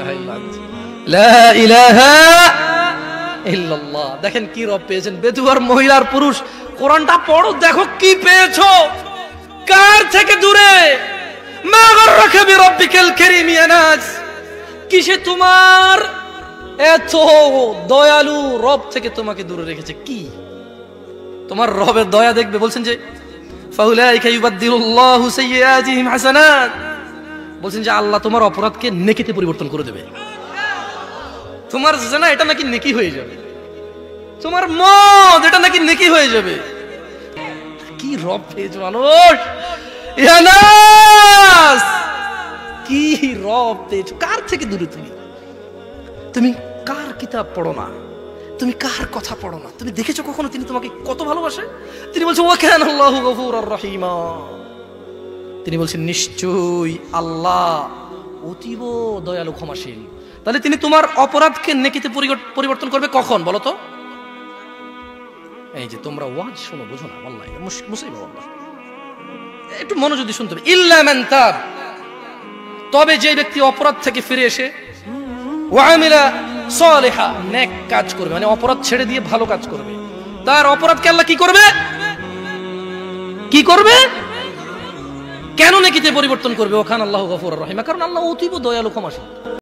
ইলাহা ইল্লাল্লাহ, লা ইলাহা ইল্লাল্লাহ। দেখেন কি রব পেয়েছেন, বেদুয়ার মহিলার পুরুষ। কোরআনটা পড়ো, দেখো কি পেয়েছো, কার থেকে দূরে। মা গররাকা বিরাব্বিকাল কারীম ইয়া নাস, কিসে তোমার এত দয়ালু রব থেকে তোমাকে দূরে রেখেছে? কি তোমার রবের দয়া দেখবে? বলছেন যে ফাউলাইকা ইউবাদদিলুল্লাহু সাইয়্যাতিহিম হাসানাত, বলছেন যে আল্লাহ তোমার অপরাধকে নেকিতে পরিবর্তন করে দেবে। তোমার জিনা এটা নাকি নেকি হয়ে যাবে, তোমার মদ এটা নাকি নেকি হয়ে যাবে। কি রব পেয়েছো মানুষ, ইয়া নাস, কি রব পেয়েছো। কার থেকে দূরে তুমি? তুমি কার কিতাব পড়ো না, তুমি কার কথা পড়ো না, তুমি দেখেছো কখনো তিনি তোমাকে কত ভালোবাসে? তিনি বলছেন ওয়া কানা আল্লাহু গফুরার রহিমা, তিনি বলছেন নিশ্চয়ই আল্লাহ অতীব দয়ালু ক্ষমাশীল। তাহলে তিনি তোমার অপরাধকে নেকিতে পরিবর্তন করবে কখন বলো তো? এই যে তোমরা ওয়াজ শোনো, বুঝো না, আল্লাহ মুসিবত, আল্লাহ একটু মনোযোগ দিয়ে শুনতে হবে। ইল্লা মান তাব, তবে যে ব্যক্তি অপরাধ থেকে ফিরে এসে ওয়া আমিলা সালিহা, নেক কাজ করবে, মানে অপরাধ ছেড়ে দিয়ে ভালো কাজ করবে, তার অপরাধকে আল্লাহ কি করবে? কি করবে? কেন নেকিতে পরিবর্তন করবে? ওয়া কানা আল্লাহু গফুরার রহিমা, কারণ আল্লাহ অতীব দয়ালু ক্ষমাশীল।